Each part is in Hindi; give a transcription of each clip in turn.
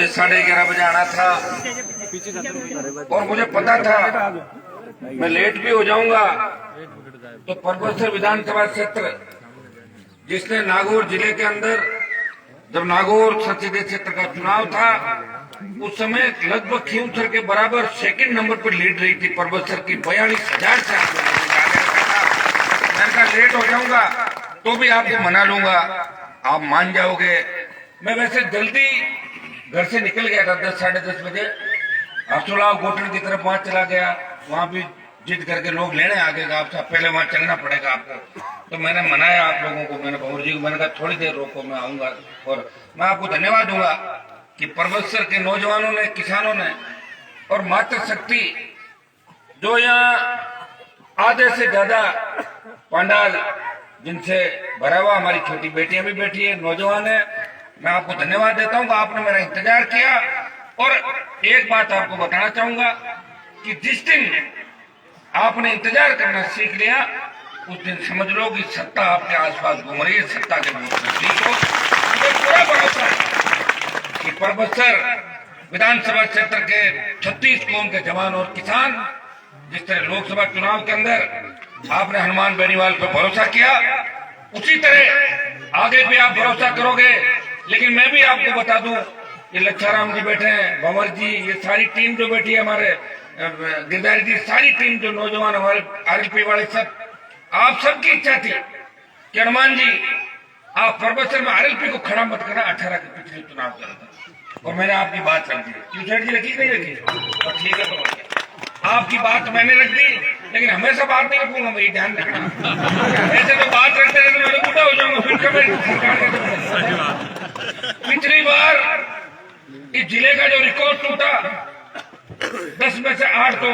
मुझे 11:30 बजे आना था और मुझे पता था मैं लेट भी हो जाऊंगा। तो परबतसर विधानसभा क्षेत्र जिसने नागौर जिले के अंदर जब नागौर संसदीय क्षेत्र का चुनाव था उस समय लगभग खींवसर के बराबर सेकंड नंबर पर लीड रही थी परबतसर की 42,000 से। मैंने कहा लेट हो जाऊंगा तो भी आपको मना लूंगा, आप मान जाओगे। मैं वैसे जल्दी घर से निकल गया था 10 साढ़े 10 बजे। हरसुलाव गोटन की तरफ वहां चला गया, वहां भी जिद करके लोग लेने आ गए, आपसे पहले वहां चलना पड़ेगा आपको। तो मैंने मनाया आप लोगों को, मैंने भंवर जी को मैंने कहा थोड़ी देर रोको, मैं आऊंगा। और मैं आपको धन्यवाद दूंगा कि परबतसर के नौजवानों ने, किसानों ने और मातृशक्ति जो यहाँ आधे से ज्यादा पंडाल जिनसे भरा हुआ, हमारी छोटी बेटियां भी बैठी है, नौजवान है, मैं आपको धन्यवाद देता हूं कि आपने मेरा इंतजार किया। और एक बात आपको बताना चाहूंगा कि जिस दिन आपने इंतजार करना सीख लिया उस दिन समझ लो कि सत्ता आपके आसपास घूम रही है, सत्ता के मुंह में सीख लो। मुझे पूरा भरोसा है कि परबतसर विधानसभा क्षेत्र के 36 कौम के जवान और किसान, जिस तरह लोकसभा चुनाव के अंदर आपने हनुमान बेनीवाल पर भरोसा किया, उसी तरह आगे भी आप भरोसा करोगे। लेकिन मैं भी आपको बता दूं, ये लच्छाराम जी बैठे हैं, भंवर जी, ये सारी टीम जो बैठी है, हमारे गिरधारी जी, सारी टीम जो नौजवान हमारे आरएलपी वाले, सब आप सबकी इच्छा थी कि हनुमान जी आप परबतसर में आरएलपी को खड़ा मत करना 18 के पिछले चुनाव के अंदर। और मैंने आपकी बात रख दी। क्यों सेठ जी रखी नहीं रखी? और ठीक है, तो आपकी बात मैंने रख दी, लेकिन हमेशा बात नहीं रखूंगा, मेरी ध्यान रखना। ऐसे तो बात रखते रहते मैं तो बूढ़ा हो जाऊंगा, फिर पिछली बार इस जिले का जो रिकॉर्ड टूटा, 10 में से 8 तो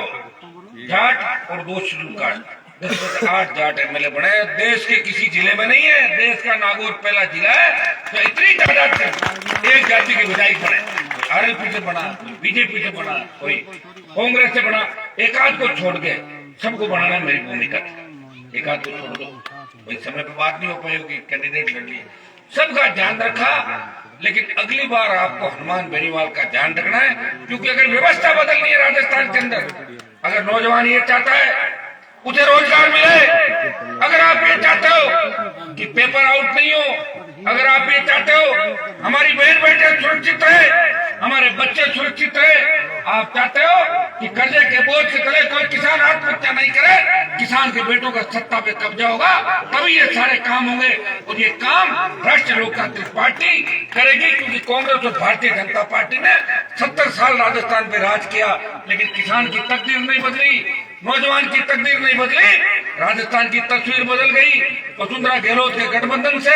जाट और 2 शेड्यूल कास्ट, 10 में से 8 जाट एमएलए बने। देश के किसी जिले में नहीं है, देश का नागौर पहला जिला है तो इतनी तादाद से एक जाति के विधायक बने। आरएलपी से बना, बीजेपी से बना, कोई कांग्रेस से बना, एक आध को छोड़ के सबको बनाना मेरी भूमिका थी। एक आध को छोड़ दो, कोई समय पर बात नहीं हो पाई होगी, कैंडिडेट लड़ लिए, सबका ध्यान रखा। लेकिन अगली बार आपको हनुमान बेनीवाल का ध्यान रखना है, क्योंकि अगर व्यवस्था बदलनी है राजस्थान के अंदर, अगर नौजवान ये चाहता है उसे रोजगार मिले, अगर आप ये चाहते हो कि पेपर आउट नहीं हो, अगर आप ये चाहते हो हमारी बहन बेटे सुरक्षित रहे, हमारे बच्चे सुरक्षित रहे, आप चाहते हो कि कर्जे के बोझ से तले कोई किसान आत्महत्या नहीं करे, किसान के बेटों का सत्ता पे कब्जा होगा, तभी ये सारे काम होंगे। और ये काम राष्ट्रीय लोकतांत्रिक पार्टी करेगी, क्योंकि कांग्रेस और भारतीय जनता पार्टी ने 70 साल राजस्थान पे राज किया, लेकिन किसान की तकदीर नहीं बदली, नौजवान की तकदीर नहीं बदली, राजस्थान की तस्वीर बदल गई। वसुंधरा गहलोत के गठबंधन से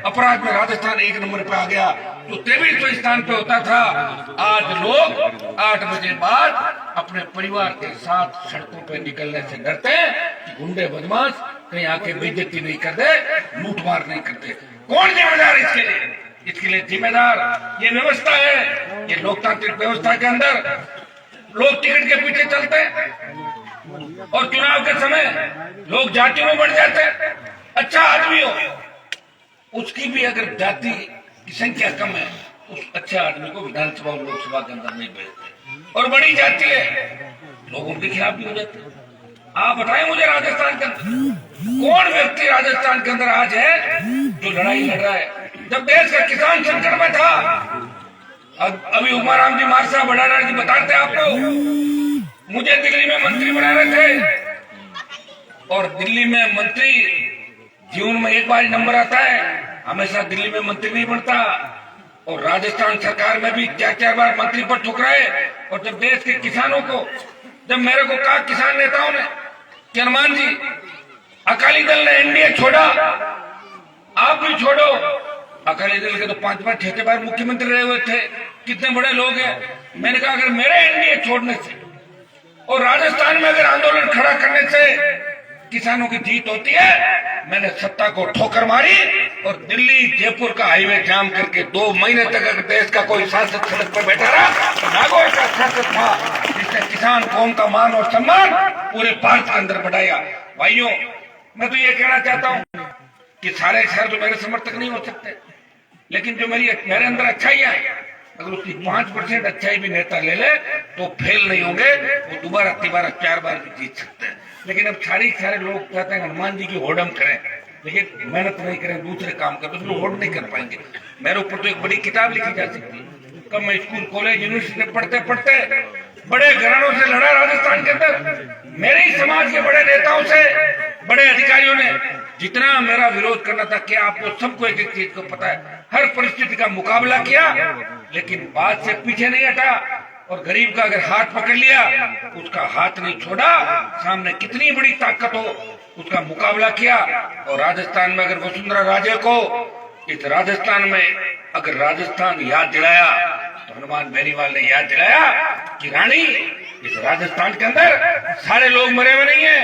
अपराध में राजस्थान 1 नंबर पे आ गया, जो 23वें स्थान पे होता था, आज लोग 8 बजे बाद अपने परिवार के साथ सड़कों पे निकलने से डरते हैं कि गुंडे बदमाश कहीं आके बेइज्जती नहीं कर दे, लूटमार नहीं करते। कौन जिम्मेदार इसके लिए? इसके लिए जिम्मेदार ये व्यवस्था है, ये लोकतांत्रिक व्यवस्था के अंदर लोग टिकट के पीछे चलते हैं और चुनाव के समय लोग जाति में बढ़ जाते हैं। अच्छा आदमी हो, उसकी भी अगर जाति की संख्या कम है, उस अच्छे आदमी को विधानसभा और लोकसभा के अंदर नहीं भेजते, और बड़ी जाति है लोगों के खिलाफ भी हो जाते हैं। आप बताएं मुझे, राजस्थान के अंदर कौन व्यक्ति राजस्थान के अंदर आज है जो लड़ाई लड़ रहा है? जब देश का किसान संकट में था, अभी उमाराम जी मारसा बड़ाना जी बताते आपको, मुझे दिल्ली में मंत्री बना रहे थे, और दिल्ली में मंत्री जीवन में एक बार नंबर आता है, हमेशा दिल्ली में मंत्री नहीं बनता। और राजस्थान सरकार में भी 4-4 बार मंत्री पर ठुकराए। और जब देश के किसानों को, जब मेरे को कहा किसान नेताओं ने कि हनुमान जी अकाली दल ने एनडीए छोड़ा, आप भी छोड़ो। अकाली दल के तो 5-5 बार मुख्यमंत्री रहे हुए थे, कितने बड़े लोग हैं। मैंने कहा अगर मेरे एनडीए छोड़ने से और राजस्थान में अगर आंदोलन खड़ा करने से किसानों की जीत होती है, मैंने सत्ता को ठोकर मारी और दिल्ली जयपुर का हाईवे जाम करके 2 महीने तक अगर देश का कोई सांसद सड़क पर बैठा रहा, तो नागौर का सांसद था जिसने किसान कौम का मान और सम्मान पूरे भारत के अंदर बढ़ाया। भाइयों, मैं तो ये कहना चाहता हूँ कि सारे शहर तो मेरे समर्थक नहीं हो सकते, लेकिन जो मेरे अंदर अच्छाइयां है, अगर उसकी 5% अच्छाई भी नेता ले ले तो फेल नहीं होंगे, वो दोबारा तिबारा 4 बार भी जीत सकते हैं। लेकिन अब सारे लोग चाहते हैं हनुमान जी की होड़म करें, लेकिन मेहनत नहीं करें, दूसरे काम करें, तो होड़ नहीं कर पाएंगे। मेरे ऊपर तो एक बड़ी किताब लिखी जा सकती है। कब मैं स्कूल कॉलेज यूनिवर्सिटी में पढ़ते पढ़ते बड़े घरानों से लड़ा राजस्थान के अंदर, मेरे ही समाज के बड़े नेताओं से, बड़े अधिकारियों ने जितना मेरा विरोध करना था, क्या आपको सबको एक एक चीज को पता है, हर परिस्थिति का मुकाबला किया, लेकिन बात से पीछे नहीं हटा। और गरीब का अगर हाथ पकड़ लिया, उसका हाथ नहीं छोड़ा, सामने कितनी बड़ी ताकत हो उसका मुकाबला किया। और राजस्थान में अगर वसुंधरा राजे को इस राजस्थान में अगर राजस्थान याद दिलाया, तो हनुमान बेनीवाल ने याद दिलाया कि रानी, इस राजस्थान के अंदर सारे लोग मरे हुए नहीं है,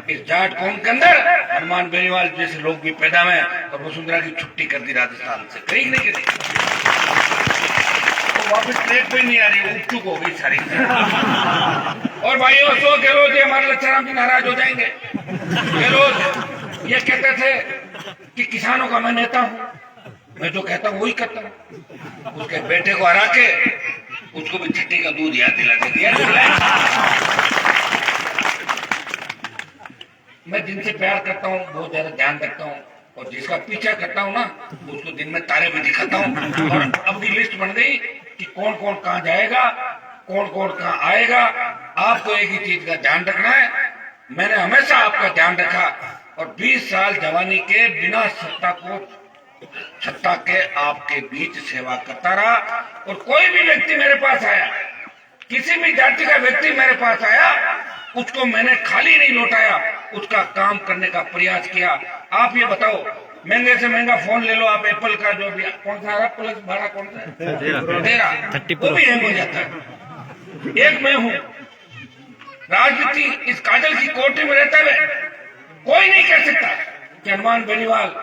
इस जाट कौम के अंदर हनुमान बेनीवाल जैसे लोग भी पैदा हुए, और वसुंधरा की छुट्टी कर दी राजस्थान से, कहीं नहीं करी, तो वापस ट्रेन पे नहीं आ रही, उपचुक हो गई सारी। और भाइयों, अशोक गहलोत जी, हमारे लच्छाराम जी नाराज हो जाएंगे। गहलोत ये कहते थे कि किसानों का मैं नेता हूं, मैं जो कहता हूं वही करता हूं। उसके बेटे को हरा के उसको भी छठी का दूध याद दिला दिया। मैं जिनसे प्यार करता हूँ बहुत ज्यादा ध्यान रखता हूँ, और जिसका पीछा करता हूँ ना, उसको दिन में तारे भी दिखाता हूँ। और अब की लिस्ट बन गई कि कौन कौन कहाँ जाएगा, कौन कौन कहाँ आएगा। आपको एक ही चीज का ध्यान रखना है, मैंने हमेशा आपका ध्यान रखा, और 20 साल जवानी के बिना सत्ता के आपके बीच सेवा करता रहा। और कोई भी व्यक्ति मेरे पास आया, किसी भी जाति का व्यक्ति मेरे पास आया, उसको मैंने खाली नहीं लौटाया, उसका काम करने का प्रयास किया। आप ये बताओ, महंगे से महंगा फोन ले लो आप, एप्पल का जो भी, कौन सा है प्लस 12, कौन सा है 13, वो भी हैंग हो जाता है। एक मैं हूं, राजनीति इस काजल की कोठी में रहते हुए कोई नहीं कह सकता कि हनुमान बेनीवाल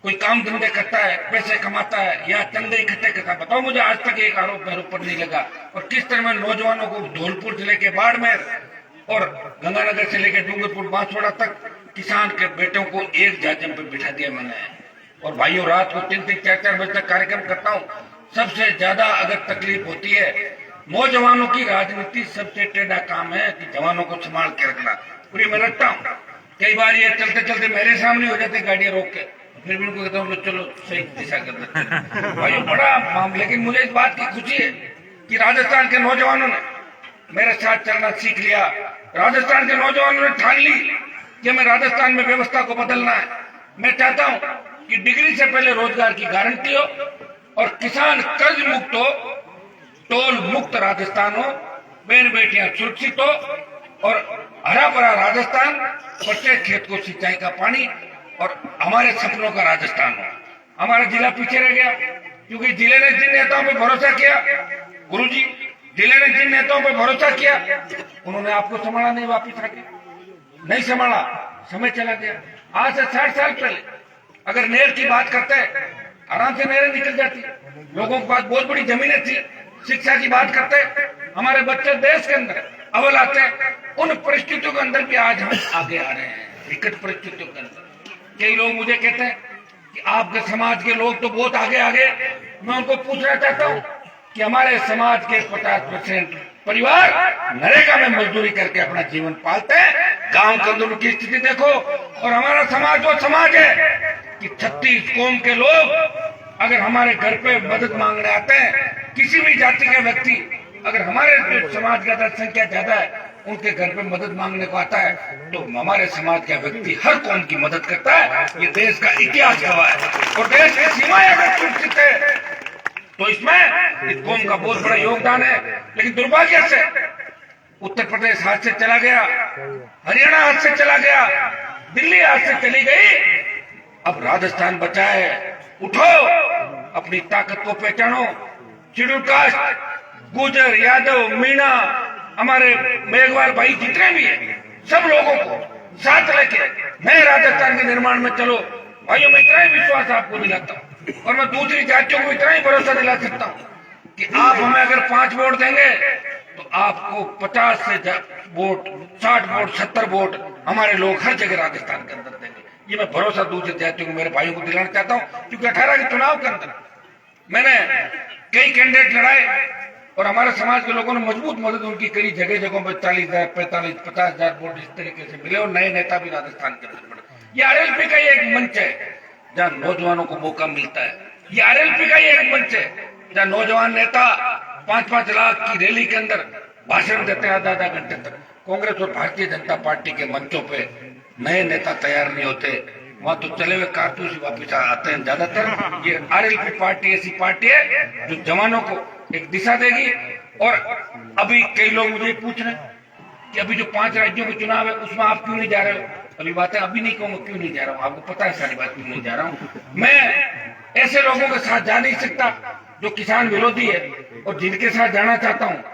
कोई काम धंधे करता है, पैसे कमाता है या चंदे इकट्ठे करता है। बताओ मुझे, आज तक एक आरोप मेरे ऊपर नहीं लगा। और किस तरह मैं नौजवानों को धौलपुर जिले के बाड़मेर और गंगानगर से लेकर डूंगरपुर बांसवाड़ा तक किसान के बेटों को एक जाजम पे बिठा दिया मैंने। और भाइयों, रात को 3-3, 4-4 बजे तक कार्यक्रम करता हूँ। सबसे ज्यादा अगर तकलीफ होती है, नौजवानों की राजनीति सबसे टेढ़ा काम है कि जवानों को संभाल के रखना। पूरी मैं रखता हूँ। कई बार ये चलते चलते मेरे सामने हो जाते गाड़ियां रोक के, फिर भी उनको कहता हूँ चलो सही दिशा कर देते भाई, बड़ा मामला। लेकिन मुझे इस बात की खुशी है कि राजस्थान के नौजवानों ने मेरे साथ चलना सीख लिया। राजस्थान के नौजवानों ने ठान ली कि हमें राजस्थान में व्यवस्था को बदलना है। मैं चाहता हूं कि डिग्री से पहले रोजगार की गारंटी हो, और किसान कर्ज मुक्त हो, टोल मुक्त राजस्थान हो, बहन बेटियां सुरक्षित हो, और हरा भरा राजस्थान, प्रत्येक खेत को सिंचाई का पानी, और हमारे सपनों का राजस्थान हो। हमारा जिला पीछे रह गया क्योंकि जिले ने जिन नेताओं पर भरोसा किया, गुरुजी, जिले ने जिन नेताओं पर भरोसा किया, उन्होंने आपको संभाला नहीं, वापिस आके नहीं संभाला, समय चला गया। आज से 60 साल पहले अगर नहर की बात करते, आराम से नहरें निकल जाती, लोगों के पास बहुत बड़ी जमीनें थी। शिक्षा की बात करते, हमारे बच्चे देश के अंदर अव्वल आते। उन परिस्थितियों के अंदर भी आज हम आगे आ रहे हैं, विकट परिस्थितियों के अंदर। कई लोग मुझे कहते हैं कि आपके समाज के लोग तो बहुत आगे आगे। मैं उनको पूछना चाहता हूँ कि हमारे समाज के 50% परिवार नरेगा में मजदूरी करके अपना जीवन पालते हैं। गांव के अंदर की स्थिति देखो। और हमारा समाज वो समाज है कि 36 कौम के लोग अगर हमारे घर पे मदद मांगने आते हैं, किसी भी जाति का व्यक्ति अगर हमारे समाज का जनसंख्या ज्यादा है, उनके घर पे मदद मांगने को आता है, तो हमारे समाज का व्यक्ति हर कौम की मदद करता है। ये देश का इतिहास गवाह है। और देश की सीमाएं अगर सुरक्षित है तो इसमें इस कौम का बहुत बड़ा योगदान है। लेकिन दुर्भाग्य से उत्तर प्रदेश हाथ से चला गया, हरियाणा हाथ से चला गया, दिल्ली हाथ से चली गई, अब राजस्थान बचा है। उठो, अपनी ताकत को पहचानो। शेड्यूल कास्ट, गुजर, यादव, मीणा, हमारे मेघवाल भाई जितने भी हैं, सब लोगों को साथ लेके नए राजस्थान के निर्माण में चलो। भाइयों, मैं इतना ही विश्वास आपको दिलाता हूँ, और मैं दूसरी जातियों को इतना ही भरोसा दिला सकता हूँ कि आप हमें अगर 5 वोट देंगे तो आपको 50 से वोट, 60 वोट, 70 वोट हमारे लोग हर जगह राजस्थान के अंदर देंगे। ये मैं भरोसा दूसरी जातियों को, मेरे भाइयों को दिलाना चाहता हूँ। क्योंकि 18 के चुनाव के अंदर मैंने कई कैंडिडेट लड़ाए और हमारे समाज के लोगों ने मजबूत मदद उनकी करी। जगह जगहों पर 40,000, 45,000, 50,000 वोट इस तरीके से मिले और नए नेता भी राजस्थान के अंदर बने। ये आरएलपी का ही एक मंच है जहाँ नौजवानों को मौका मिलता है। ये आरएलपी का ही एक मंच है जहाँ नौजवान नेता 5-5 लाख की रैली के अंदर भाषण देते हैं आधा घंटे तक। कांग्रेस और भारतीय जनता पार्टी के मंचों पे नए नेता तैयार नहीं होते, वहां तो चले हुए कारतूस ही वापिस आते हैं ज्यादातर। ये आरएलपी पार्टी ऐसी पार्टी है जो जवानों को एक दिशा देगी। और अभी कई लोग मुझे पूछ रहे हैं कि अभी जो 5 राज्यों के चुनाव है उसमें आप क्यों नहीं जा रहे हो। अभी बातें अभी नहीं कहूंगा क्यों नहीं जा रहा हूँ, आपको पता है सारी बात क्यों नहीं जा रहा हूँ। मैं ऐसे लोगों के साथ जा नहीं सकता जो किसान विरोधी है, और जिनके साथ जाना चाहता हूँ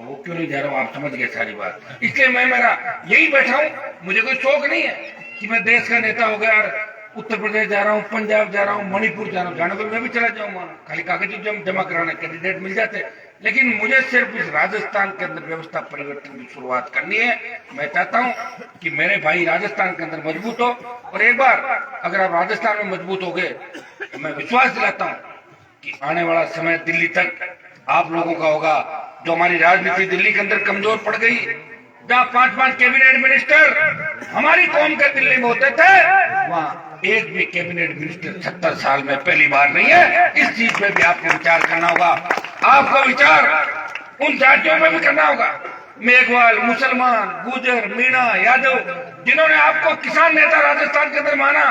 वो क्यों नहीं जा रहा हूँ, आप समझ गए सारी बात। इसलिए मैं मेरा यही बैठा हूँ। मुझे कोई शौक नहीं है कि मैं देश का नेता हो गया और उत्तर प्रदेश जा रहा हूँ, पंजाब जा रहा हूँ, मणिपुर जा रहा हूँ। जाने को मैं भी चला जाऊंगा, खाली कागज जमा कराना, कैंडिडेट मिल जाते। लेकिन मुझे सिर्फ इस राजस्थान के अंदर व्यवस्था परिवर्तन की शुरुआत करनी है। मैं चाहता हूँ कि मेरे भाई राजस्थान के अंदर मजबूत हो, और एक बार अगर आप राजस्थान में मजबूत हो गए तो मैं विश्वास दिलाता हूँ कि आने वाला समय दिल्ली तक आप लोगों का होगा। जो हमारी राजनीति दिल्ली के अंदर कमजोर पड़ गई, जहाँ 5-5 कैबिनेट मिनिस्टर हमारी कौम के दिल्ली में होते थे, वहाँ एक भी कैबिनेट मिनिस्टर 70 साल में पहली बार नहीं है। इस चीज पे भी आपको विचार करना होगा। आपको विचार उन जातियों में भी करना होगा, मेघवाल, मुसलमान, गुजर, मीणा, यादव, जिन्होंने आपको किसान नेता राजस्थान के अंदर माना,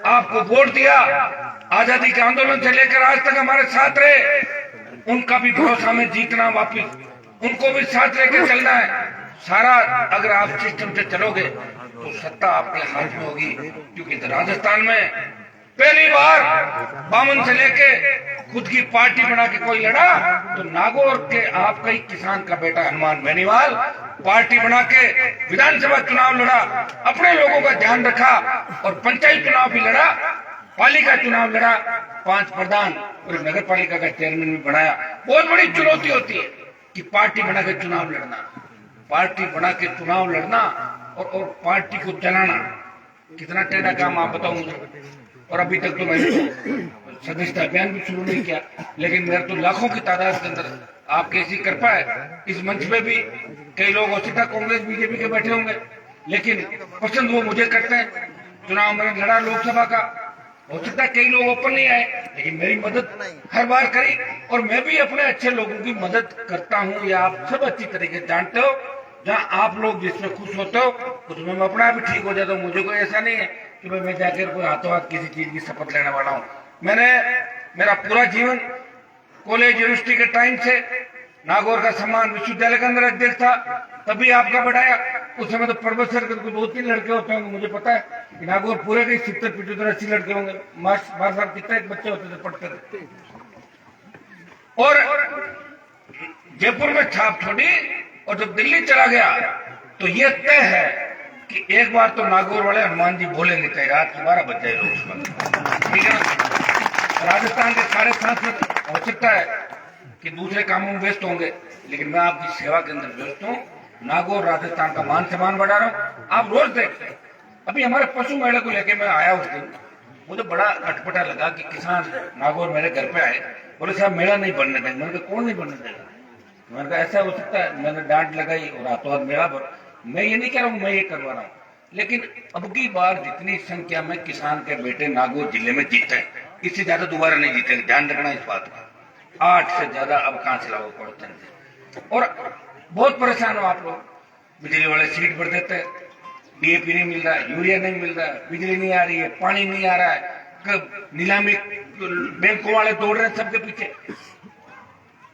आपको वोट दिया, आजादी के आंदोलन से लेकर आज तक हमारे साथ रहे, उनका भी भरोसा में जीतना, वापिस उनको भी साथ लेकर चलना है। सारा अगर आप सिस्टम से चलोगे तो सत्ता आपके हाथ में होगी। क्योंकि राजस्थान में पहली बार 52 से लेके खुद की पार्टी बना के कोई लड़ा तो नागौर के आपका ही किसान का बेटा हनुमान बेनीवाल पार्टी बना के विधानसभा चुनाव लड़ा, अपने लोगों का ध्यान रखा, और पंचायत चुनाव भी लड़ा, पालिका चुनाव लड़ा, 5 प्रधान और नगर पालिका का चेयरमैन भी बनाया। बहुत बड़ी चुनौती होती है कि पार्टी बना के चुनाव लड़ना, पार्टी बना के चुनाव लड़ना और पार्टी को चलाना कितना टेढ़ा काम आप बताओ मुझे। और अभी तक तो मैंने सदस्यता अभियान भी शुरू नहीं किया, लेकिन मेरे तो लाखों की तादाद के अंदर आप कैसी कर पाए। इस मंच पे भी कई लोग हो सकता कांग्रेस बीजेपी के बैठे होंगे, लेकिन पसंद वो मुझे करते हैं। चुनाव मैंने लड़ा लोकसभा का, हो सकता है कई लोग ओपन नहीं आए, लेकिन मेरी मदद हर बार करी, और मैं भी अपने अच्छे लोगों की मदद करता हूँ। या आप सब अच्छी तरीके से जानते हो, जहाँ आप लोग जिसमें खुश होते हो उसमें मैं अपना भी ठीक हो जाता हूँ। मुझे कोई ऐसा नहीं है कि भाई मैं जाकर कोई हाथों हाथ किसी चीज की शपथ लेने वाला हूँ। मैंने मेरा पूरा जीवन कॉलेज यूनिवर्सिटी के टाइम से नागौर का सम्मान विश्वविद्यालय के अंदर अध्यक्ष था, तभी आपका बढ़ाया। उस समय तो प्रोफेसर के 2-3 लड़के होते होंगे, मुझे पता है कि नागौर पूरे के 70-75-80 लड़के होंगे। बार साहब कितने बच्चे होते थे पढ़ते थे। और जयपुर में छाप छोड़ी, और जब दिल्ली चला गया तो ये तय है कि एक बार तो नागौर वाले हनुमान जी बोलेंगे, चाहे रात के 12 बज जाए लोग, ठीक है ना। राजस्थान के सारे सांसद हो सकता है कि दूसरे कामों में व्यस्त होंगे, लेकिन मैं आपकी सेवा के अंदर व्यस्त हूँ। नागौर राजस्थान का मान सम्मान बढ़ा रहा हूँ। आप रोज देखते हैं, अभी हमारे पशु मेले को लेके मैं आया उस दिन, मुझे बड़ा अटपटा लगा कि किसान नागौर मेरे घर पे आए, बोले साहब मेला नहीं बनने देंगे। मैंने कहा कौन नहीं बनने देगा। मैंने कहा ऐसा हो सकता है। मैंने डांट लगाई और हाथों हाथ मेला भर। मैं ये नहीं कह रहा हूँ मैं ये करवा रहा हूँ, लेकिन अब की बार जितनी संख्या में किसान के बेटे नागौर जिले में जीते, इससे ज्यादा दोबारा नहीं जीतेंगे, ध्यान रखना इस बात का। 8 से ज्यादा अब कहां से लागू पड़ते हैं। और बहुत परेशान हो आप लोग, बिजली वाले सीट भर देते हैं, डीएपी नहीं मिल रहा है, यूरिया नहीं मिल रहा है, बिजली नहीं आ रही है, पानी नहीं आ रहा है, नीलामी बैंकों वाले दौड़ रहे हैं सबके पीछे।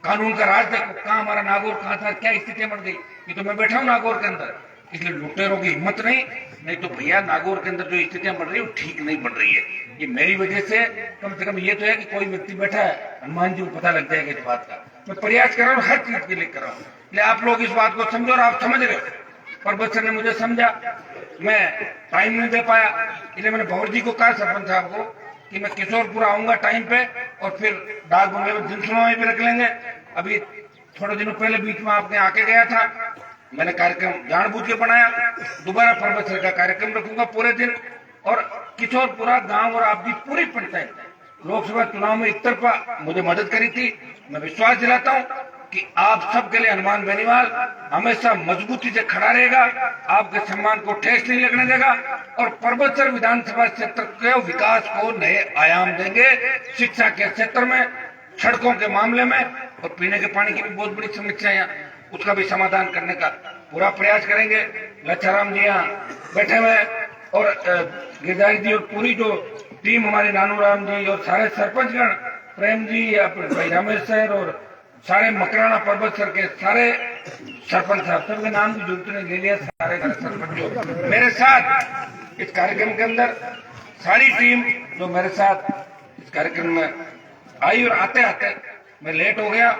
कानून का राज देखो, कहाँ हमारा नागौर कहाँ था, क्या स्थिति बढ़ गई। ये तो मैं बैठा हूँ नागौर के अंदर, इसलिए लुटेरों की हिम्मत नहीं तो भैया नागौर के अंदर जो स्थितियां बढ़ रही है वो ठीक नहीं बढ़ रही है। ये मेरी वजह से कम ये तो है कि कोई व्यक्ति बैठा है, हनुमान जी को पता लग जाएगा इस बात का। मैं प्रयास कर रहा हूँ, हर चीज के लिए कर रहा हूँ, इसलिए आप लोग इस बात को समझो और आप समझ रहे हो। परबत सर ने मुझे समझा, मैं टाइम नहीं दे पाया, इसलिए मैंने भवर जी को कहा, सरपंच साहब को, कि मैं किशोरपुर आऊंगा टाइम पे, और फिर डाक बंगले में जनसुनवाई भी रख लेंगे। अभी थोड़े दिनों पहले बीच में आपने आके गया था, मैंने कार्यक्रम जानबूझ के बनाया, दोबारा परमेश्वर का कार्यक्रम रखूंगा पूरे दिन, और किशोरपुरा गांव और आपकी पूरी पंचायत लोकसभा चुनाव में एक तरफा मुझे मदद करी थी। मैं विश्वास दिलाता हूं कि आप सबके लिए हनुमान बेनीवाल हमेशा मजबूती से खड़ा रहेगा, आपके सम्मान को ठेस नहीं लगने देगा और परबतसर विधानसभा क्षेत्र के विकास को नए आयाम देंगे। शिक्षा के क्षेत्र में, सड़कों के मामले में और पीने के पानी की भी बहुत बड़ी समस्या है, उसका भी समाधान करने का पूरा प्रयास करेंगे। लच्छाराम जी यहाँ बैठे हुए और गिरधारी जी और पूरी जो टीम हमारे नानू राम जी और सारे सरपंचगण, प्रेम जी, भाई रमेश सर और सारे मकराना परबतसर के सारे सरपंच साहब, सबके नाम की जरूरत नहीं ले लिया, सारे सरपंचों मेरे साथ इस कार्यक्रम के अंदर, सारी टीम जो मेरे साथ इस कार्यक्रम में आई। और आते आते मैं लेट हो गया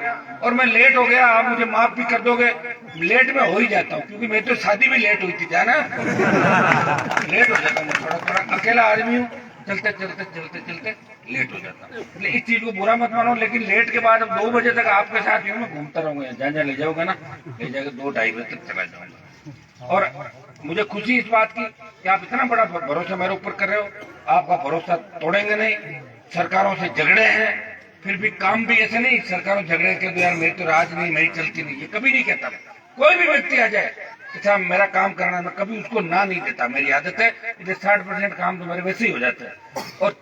और मैं लेट हो गया, आप मुझे माफ भी कर दोगे, लेट में हो ही जाता हूँ क्योंकि मेरी तो शादी भी लेट हुई थी जाना लेट हो जाता हूँ, थोड़ा अकेला आदमी हूँ, चलते चलते चलते चलते लेट हो जाता हूँ। इस चीज को बुरा मत मानो, लेकिन लेट के बाद अब 2 बजे तक आपके साथ यूं मैं घूमता रहूंगा, जहाँ जहाँ ले जाओगे ना ले जाकर 2-2:30 बजे तक चला जाऊंगा। और मुझे खुशी इस बात की कि आप इतना बड़ा भरोसा मेरे ऊपर कर रहे हो, आपका भरोसा तोड़ेंगे नहीं। सरकारों से झगड़े हैं, फिर भी काम भी ऐसे नहीं सरकारों झगड़े के यार मेरी तो राज नहीं, मेरी चलती नहीं, ये कभी नहीं कहता। कोई भी व्यक्ति आ जाए अच्छा मेरा काम करना, मैं कभी उसको ना नहीं देता, मेरी आदत है। इसलिए 60% काम तो मेरे वैसे ही हो जाते हैं और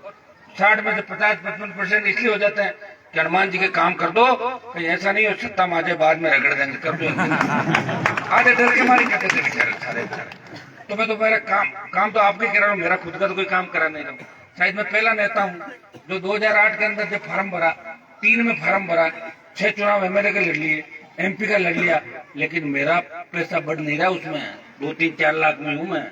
60 में से 50-55% इसलिए हो जाते हैं कि हनुमान जी के काम कर दो, कहीं ऐसा नहीं हो सत्ता माजे बाद में रगड़ देंगे, कर दो आधे डर के मारे कहते थे बेचारे सारे बेचारे। तो मैं तो मेरा काम तो आपके करा रहा हूँ, मेरा खुद का तो कोई काम करा नहीं रहा हूँ। शायद मैं पहला नेता हूँ जो 2008 के अंदर जब फार्म भरा, 3 में फार्म भरा, 6 चुनाव एमएलए के लड़ लिए, एमपी का लड़ लिया, लेकिन मेरा पैसा बढ़ नहीं रहा उसमें, 2-3-4 लाख में हूँ मैं।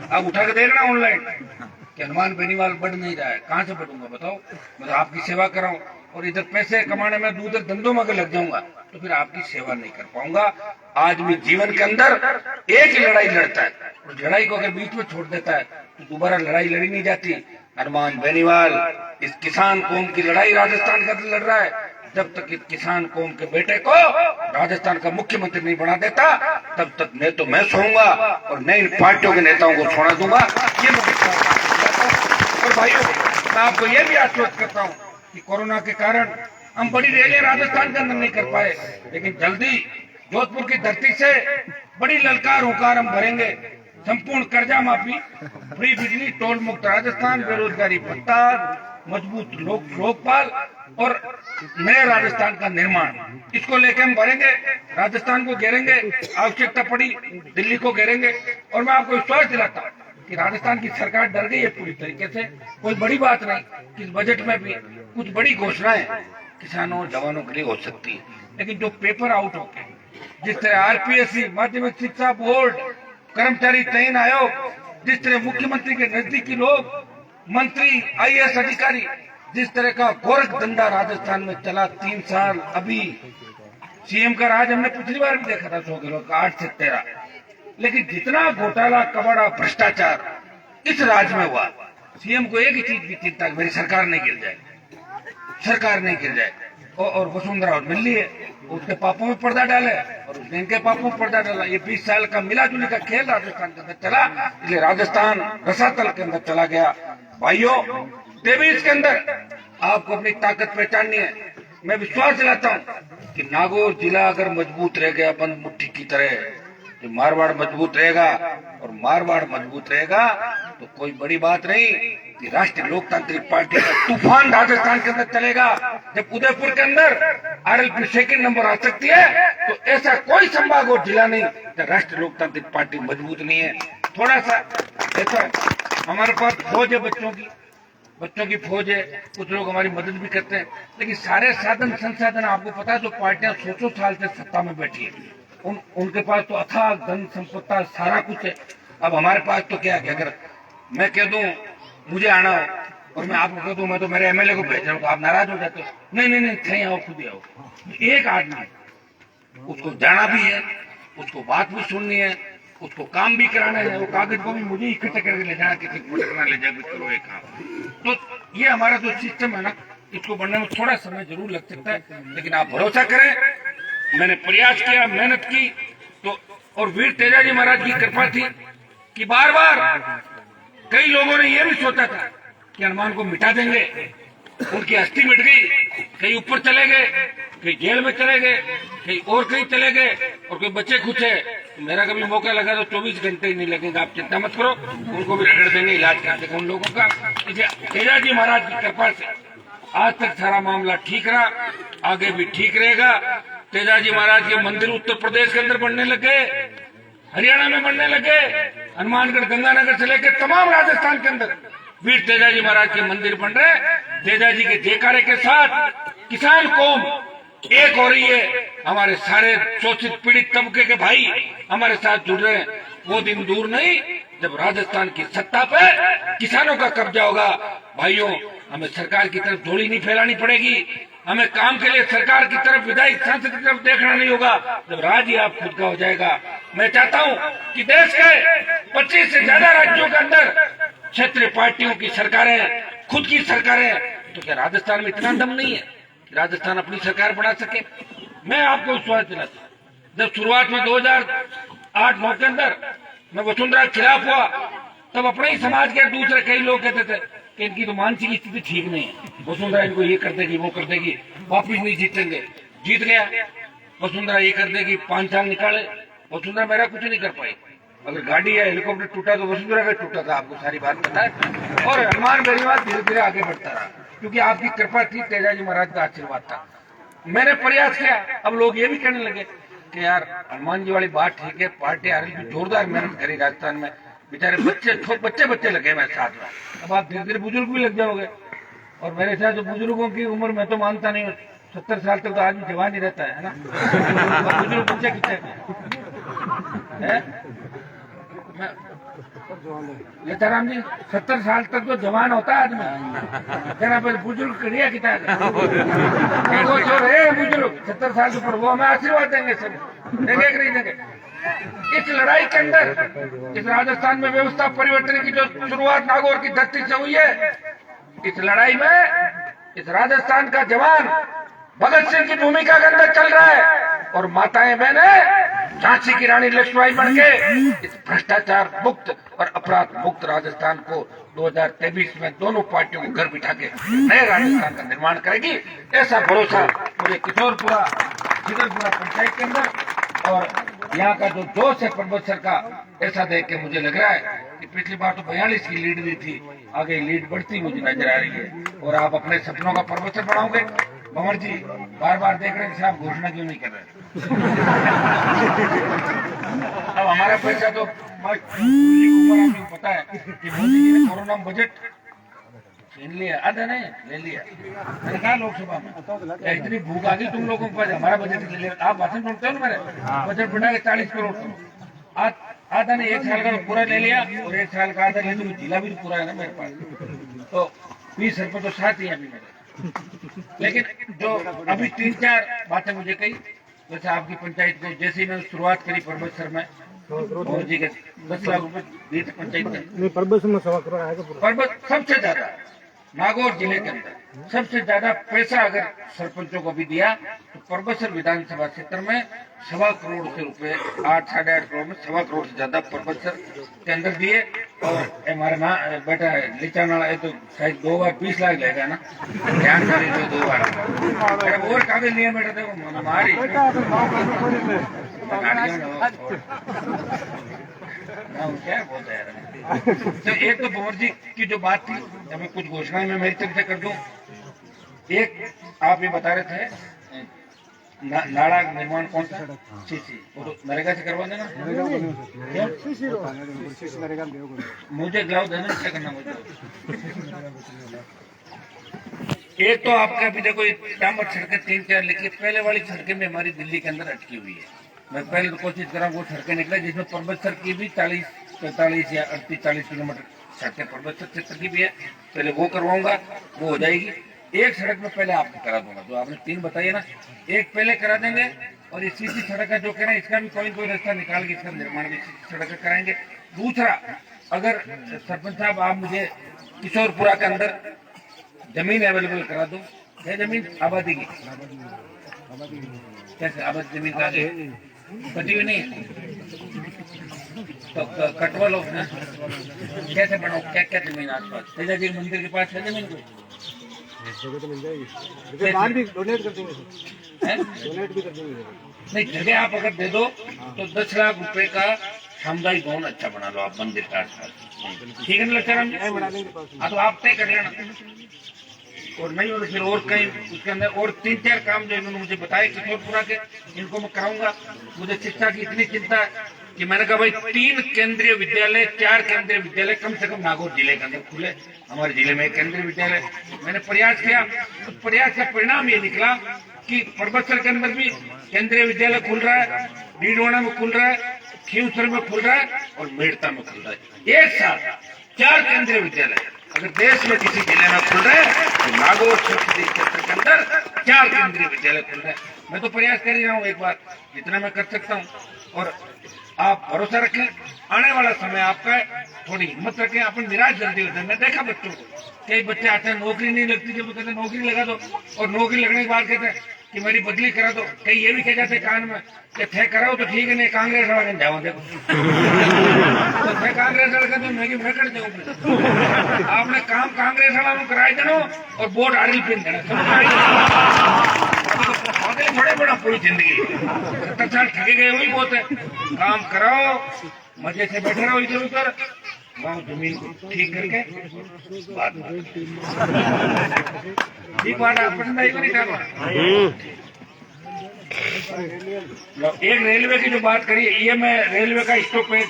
आप उठा के देखना ऑनलाइन कि हनुमान बेनीवाल बढ़ नहीं रहा है, कहाँ से बढ़ूंगा बताओ। मैं तो आपकी सेवा कर रहा हूँ और इधर पैसे कमाने में दूसरे धंधों में अगर लग जाऊंगा तो फिर आपकी सेवा नहीं कर पाऊंगा। आदमी जीवन के अंदर एक ही लड़ाई लड़ता है और लड़ाई को अगर बीच में छोड़ देता है तो दोबारा लड़ाई लड़ी नहीं जाती। हनुमान बेनीवाल इस किसान कौम की लड़ाई राजस्थान का लड़ रहा है। जब तक इस किसान कौम के बेटे को राजस्थान का मुख्यमंत्री नहीं बना देता तब तक न तो मैं सोऊंगा और न इन पार्टियों के नेताओं को छोड़ा दूंगा। ये और भाइयों मैं आपको ये भी आश्वस्त करता हूँ कि कोरोना के कारण हम बड़ी रैलियां राजस्थान के अंदर नहीं कर पाए, लेकिन जल्दी जोधपुर की धरती से बड़ी ललकार होकर हम भरेंगे। संपूर्ण कर्जा माफी, फ्री बिजली, टोल मुक्त राजस्थान, बेरोजगारी भत्ता, मजबूत लोकपाल और नए राजस्थान का निर्माण, इसको लेकर हम भरेंगे। राजस्थान को घेरेंगे, आवश्यकता पड़ी दिल्ली को घेरेंगे। और मैं आपको विश्वास दिलाता हूँ कि राजस्थान की सरकार डर गई है पूरी तरीके से। कोई बड़ी बात नहीं, इस बजट में भी कुछ बड़ी घोषणाएं किसानों जवानों के लिए हो सकती है, लेकिन जो पेपर आउट होके जिस तरह आरपीएससी, माध्यमिक शिक्षा बोर्ड, कर्मचारी चयन आयोग, जिस तरह मुख्यमंत्री के नजदीकी लोग, मंत्री, आईएएस अधिकारी, जिस तरह का गोरख धंधा राजस्थान में चला 3 साल, अभी सीएम का राज हमने पिछली बार भी देखा था 100 किलो का 8 से 13, लेकिन जितना घोटाला कबाड़ा भ्रष्टाचार इस राज्य में हुआ, सीएम को एक ही चीज की चिंता, मेरी सरकार नहीं गिर जाए, सरकार नहीं गिर जाए। और वसुंधरा और मिल है, उसके पापों में पर्दा डाले और उसने इनके पापों में पर्दा डाला। ये 20 साल का मिला जुली का खेल राजस्थान के अंदर चला, इसलिए राजस्थान रसातल के अंदर चला गया। भाइयों 23 के अंदर आपको अपनी ताकत पहचाननी है। मैं विश्वास दिलाता हूँ कि नागौर जिला अगर मजबूत रह गया बंद मुट्ठी की तरह, तो मारवाड़ मजबूत रहेगा और मारवाड़ मजबूत रहेगा तो कोई बड़ी बात नहीं कि राष्ट्रीय लोकतांत्रिक पार्टी का तूफान राजस्थान के अंदर चलेगा। जब उदयपुर के अंदर आरएलपी 2nd नंबर आ सकती है तो ऐसा कोई संभाग और जिला नहीं जब राष्ट्रीय लोकतांत्रिक पार्टी मजबूत नहीं है। थोड़ा सा ऐसा हमारे पास फौज है, बच्चों की फौज है, कुछ लोग हमारी मदद भी करते हैं, लेकिन सारे साधन संसाधन आपको पता है जो पार्टियां 100 साल से सत्ता में बैठी है उनके पास तो अथाह धन संपत्ता सारा कुछ है। अब हमारे पास तो क्या है, अगर मैं कह दूं मुझे आना हो और मैं आपको कह दूं मैं तो मेरे एमएलए को भेज रहा हूँ तो आप नाराज हो जाते हो। नहीं थे आओ, खुद ही आओ। एक आदमी उसको जाना भी है, उसको बात भी सुननी है, उसको काम भी कराना है, वो कागज को भी मुझे इकट्ठे करके ले जाना, किसी को ले जाए करो एक काम। तो ये हमारा जो सिस्टम है ना, इसको बनने में थोड़ा समय जरूर लग सकता है, लेकिन आप भरोसा करें, मैंने प्रयास किया, मेहनत की तो, और वीर तेजाजी महाराज की कृपा थी कि बार बार कई लोगों ने यह भी सोचा था कि हनुमान को मिटा देंगे, उनकी अस्थि मिट गई, कहीं ऊपर चले गए, कहीं जेल में चले गए, कहीं और कहीं चले गए, और कोई बच्चे खुश है तो मेरा कभी मौका लगा तो 24 घंटे ही नहीं लगेगा, आप चिंता मत करो, उनको भी रगड़ देंगे, इलाज कर देंगे उन लोगों का। तेजा जी महाराज की कृपा से आज तक सारा मामला ठीक रहा, आगे भी ठीक रहेगा। तेजा जी महाराज के मंदिर उत्तर प्रदेश के अंदर बनने लगे, हरियाणा में बनने लगे, हनुमानगढ़ गंगानगर से लेकर तमाम राजस्थान के अंदर वीर तेजा जी महाराज के मंदिर बन रहे। तेजा जी के जयकारे के साथ किसान कौम एक हो रही है, हमारे सारे शोषित पीड़ित तबके के भाई हमारे साथ जुड़ रहे हैं। वो दिन दूर नहीं जब राजस्थान की सत्ता पे किसानों का कब्जा होगा। भाइयों, हमें सरकार की तरफ झोली नहीं फैलानी पड़ेगी, हमें काम के लिए सरकार की तरफ, विधायक संसद की तरफ देखना नहीं होगा। जब राज ही आप खुद का हो जाएगा। मैं चाहता हूं कि देश के 25 से ज्यादा राज्यों के अंदर क्षेत्रीय पार्टियों की सरकारें, खुद की सरकारें, तो क्या राजस्थान में इतना दम नहीं है कि राजस्थान अपनी सरकार बना सके? मैं आपको विश्वास दिलाता हूं, जब शुरुआत में 2008-9 के अंदर मैं वसुंधरा के खिलाफ हुआ, तब अपने ही समाज के दूसरे कई लोग कहते थे कि इनकी तो मानसिक स्थिति ठीक नहीं है, वसुंधरा इनको ये कर देगी, वो कर देगी, वापिस नहीं जीतेंगे। जीत गया, वसुंधरा ये कर देगी, 5 साल निकाले, वसुंधरा मेरा कुछ नहीं कर पाई। अगर गाड़ी या हेलीकॉप्टर टूटा तो वसुंधरा का टूटा था, आपको सारी बात पता है। और हनुमान गढ़ीवाल धीरे धीरे आगे बढ़ता रहा, क्योंकि आपकी कृपा थी, तेजा जी महाराज का आशीर्वाद था। मैंने प्रयास किया, अब लोग ये भी कहने लगे कि यार हनुमान जी वाली बात ठीक है, पार्टी आ रही, जोरदार मेहनत करी राजस्थान में, बेचारे बच्चे लगे मेरे साथ में। अब आप धीरे धीरे बुजुर्ग भी लग जाओगे, और मेरे साथ जो बुजुर्गों की उम्र मैं तो मानता नहीं हूँ, 70 साल तक तो आदमी जवान ही रहता है ना। बुजुर्ग बच्चे कितने लेताराम जी, 70 साल तक तो जवान होता है आदमी, जरा बुजुर्ग करिए कितना बुजुर्ग 70 साल के ऊपर, वो हमें आशीर्वाद देंगे, सब देंगे कि नहीं देंगे। इस लड़ाई के अंदर, इस राजस्थान में व्यवस्था परिवर्तन की जो शुरुआत नागौर की धरती से हुई है, इस लड़ाई में इस राजस्थान का जवान भगत सिंह की भूमिका के अंदर चल रहा है, और माताएं बहनें झांसी की रानी लक्ष्मीबाई बन के इस भ्रष्टाचार मुक्त और अपराध मुक्त राजस्थान को 2023 में दोनों पार्टियों को घर बिठा के नए राजस्थान का निर्माण करेगी। ऐसा भरोसा मुझे किशोरपुरा पंचायत के अंदर और यहाँ का जो जोश है परबतसर का, ऐसा देख के मुझे लग रहा है कि पिछली बार तो 42 की लीड दी थी, आगे लीड बढ़ती मुझे नजर आ रही है। और आप अपने सपनों का परबतसर बनाओगे। भंवर जी बार बार देख रहे हैं, आप घोषणा क्यों नहीं कर रहे? अब हमारा पैसा तो आपको पता है कि मोदी जी ने कोरोना बजट छीन लिया, आधा नहीं ले लिया। मैंने कहा लोकसभा में इतनी भूख आ गई तुम लोगों के पास, हमारा बजट ले लिया। आप भाषण सुनते हो ना, मेरे बजट बढ़ा के 40 करोड़ आधा नहीं, 1 साल का तो पूरा ले लिया, और 1 साल का आधा ले तो जिला भी पूरा है ना मेरे पास, तो 20 रुपये तो साथ ही अभी मेरे। लेकिन जो अभी 3-4 बातें मुझे कही, जैसे आपकी पंचायत को जैसे मैंने शुरुआत करी परबतसर में, मोदी जी के 10 लाख रुपए दिए थे पंचायत में, परबतसर में 1.25 करोड़ आएगा। परबत सबसे ज्यादा नागौर जिले के अंदर सबसे ज्यादा पैसा अगर सरपंचों को भी दिया तो परबतसर विधानसभा क्षेत्र में 1.25 करोड़ से रुपए, 8-8.5 करोड़ में 1.25 करोड़ से ज्यादा परबतसर के अंदर दिए। और हमारा बेटा लीचा नाला है तो शायद 2 बार 20 लाख लेगा ना, ध्यान कर लीजिए 2 बार और कागज लिए बेटा, देखो हमारी क्या बोलते हैं। तो एक तो भंवर जी की जो बात थी, मैं कुछ घोषणाएं मैं मेरी तरफ से कर दूं। एक आप ये बता रहे थे नाला निर्माण कौन सा, सीसी, वो नरेगा से करवा देना। मुझे ग्लाव देना, क्या करना मुझे। एक तो आपका अभी देखो डामर सड़कें 3-4 लिखी, पहले वाली सड़कें भी हमारी दिल्ली के अंदर अटकी हुई है। मैं पहले तो कोशिश कर रहा हूँ वो सड़कें निकले, जिसमें परबतसर की भी 40-45 या 38-40 किलोमीटर सड़कें परबतसर क्षेत्र की भी है, पहले वो करवाऊंगा, वो हो जाएगी। एक सड़क में पहले आपको करा दूंगा, जो आपने 3 बताइए ना, एक पहले करा देंगे, और इसी सड़क का जो कह रहे हैं इसका भी कोई रास्ता निकाल के इसका निर्माण भी सड़क का कराएंगे। दूसरा, अगर सरपंच साहब आप मुझे किशोरपुरा के अंदर जमीन अवेलेबल करा दो, है जमीन आबादी की, कैसे आबादी जमीन का कटी हुई नहीं, तो कटवा लो अपने, कैसे बनाओ, क्या क्या जमीन आसपास तेजा जी मंदिर के पास है जमीन कोई? जगह तो मिल जाएगी, बाहर भी डोनेट कर देंगे, डोनेट भी कर देंगे। नहीं, जगह आप अगर दे दो तो 10 लाख रुपए का सामुदायिक भवन अच्छा बना लो आप मंदिर के आसपास, ठीक है ना लच्छाराम जी? हाँ तो आप तय कर लेना, और नहीं हो तो फिर और कहीं उसके अंदर और 3-4 काम जो इन्होंने मुझे बताए किशोरपुरा के, इनको मैं कराऊंगा। मुझे शिक्षा की इतनी चिंता है कि मैंने कहा भाई 3 केंद्रीय विद्यालय, 4 केंद्रीय विद्यालय कम से कम नागौर जिले के अंदर खुले। हमारे जिले में एक केंद्रीय विद्यालय, मैंने प्रयास किया, उस प्रयास का परिणाम ये निकला कि परबतसर के अंदर भी केंद्रीय विद्यालय खुल रहा है, डीडवाना में खुल रहा है, खीवसर में खुल रहा है और मेड़ता में खुल रहा है। एक साथ 4 केंद्रीय विद्यालय अगर देश में किसी जिले में खुल रहे हैं तो नागौर संसदीय क्षेत्र के अंदर 4 केंद्रीय विद्यालय खुल रहे हैं। मैं तो प्रयास कर ही रहा हूँ, एक बार जितना मैं कर सकता हूँ, और आप भरोसा रखें, आने वाला समय आपका, थोड़ी हिम्मत रखें, अपन निराश जल्दी होते हैं। मैं देखा बच्चों को, कई बच्चे आते हैं नौकरी नहीं लगती, जब कहते हैं नौकरी लगा दो, और नौकरी लगने के बाद कहते हैं कि मेरी बदली करा दो। कई ये भी कह जाते कान में कि थे कराओ तो ठीक है, नहीं कांग्रेस वाले जाओ देखो तो थे कांग्रेस वाले कहते मैं कर दूँ, आपने काम कांग्रेस वाला में कराए देना और वोट आरिल पिन देना, थोड़े बड़ा पूरी जिंदगी 70 साल ठगे गए वही बहुत है। काम कराओ, मजे से बैठे रहो इधर उधर, गाँव जमीन को ठीक करके बात ठीक बात पसंद आई नहीं था। एक रेलवे की जो बात करी, ये मैं रेलवे का स्टॉपेज,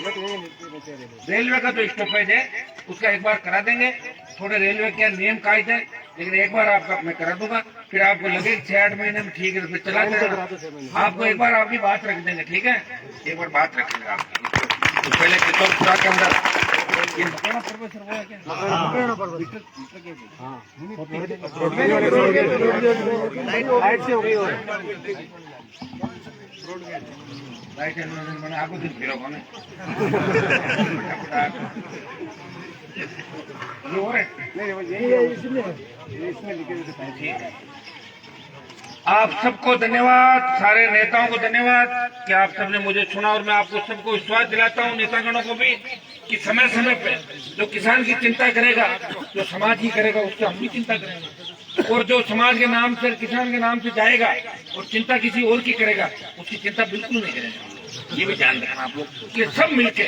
रेलवे का जो स्टॉपेज है उसका एक बार करा देंगे। थोड़े रेलवे के नियम कायदे, लेकिन एक बार आपका मैं करा दूंगा, फिर आपको लगे 6-8 महीने में ठीक है, फिर चला जाएगा। आपको एक बार आपकी बात रख देंगे, ठीक है, एक बार बात रखेंगे आपकी। तो पहले किशोरपुरा के अंदर मैंने आपको दिन फिर आप सबको धन्यवाद, सारे नेताओं को धन्यवाद कि आप सबने मुझे सुना, और मैं आपको सबको विश्वास दिलाता हूँ, नेतागणों को भी, कि समय समय पे जो किसान की चिंता करेगा, जो समाज की करेगा, उसकी हम भी चिंता करेंगे, और जो समाज के नाम से, किसान के नाम से जाएगा और चिंता किसी और की करेगा, उसकी चिंता बिल्कुल नहीं करेगा। ये भी ध्यान रखना आप लोग, ये सब मिलके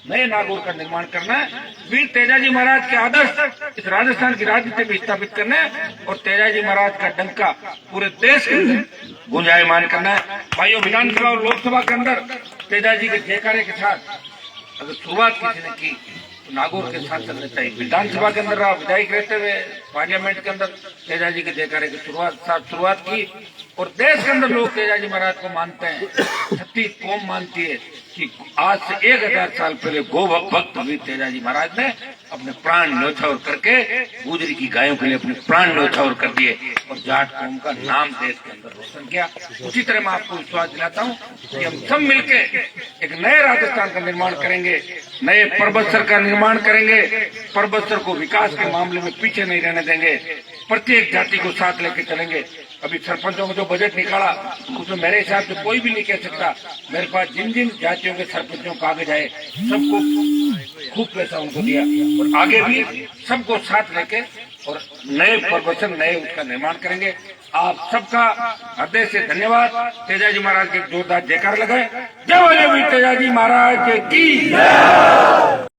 नए नागौर का निर्माण करना है, वीर तेजाजी महाराज के आदर्श इस राजस्थान की राजनीति में स्थापित करना है, और तेजाजी महाराज का डंका पूरे देश के अंदर गुंजायमान करना है। भाइयों, विधानसभा और लोकसभा के अंदर तेजाजी के जयकारे के साथ अगर शुरुआत किसी ने की तो नागौर के साथ चलना चाहिए। विधानसभा के अंदर आप विधायक रहते हुए पार्लियामेंट के अंदर तेजाजी के जयकारे की शुरुआत की, और देश के अंदर लोग तेजाजी महाराज को मानते हैं, छत्तीस कौम मानती है कि आज से 1000 साल पहले गो भक्त वीर तेजाजी महाराज ने अपने प्राण न्योछावर करके गुजरी की गायों के लिए अपने प्राण न्योछावर कर दिए और जाट कौम का नाम देश के अंदर रोशन किया। उसी तरह मैं आपको विश्वास दिलाता हूँ कि हम सब मिलके एक नए राजस्थान का निर्माण करेंगे, नए परबतसर का निर्माण करेंगे, परबतसर को विकास के मामले में पीछे नहीं रहने देंगे, प्रत्येक जाति को साथ लेके चलेंगे। अभी सरपंचों को जो बजट निकाला उसमें मेरे हिसाब से कोई भी नहीं कह सकता, मेरे पास जिन जिन जातियों के सरपंचों कागज आए सबको खूब पैसा उनको दिया, और आगे भी सबको साथ लेके और नए परबतसर, नए उसका निर्माण करेंगे। आप सबका हृदय से धन्यवाद। तेजाजी महाराज के जोरदार जयकार लगाए। जय बोले वीर तेजाजी महाराज की।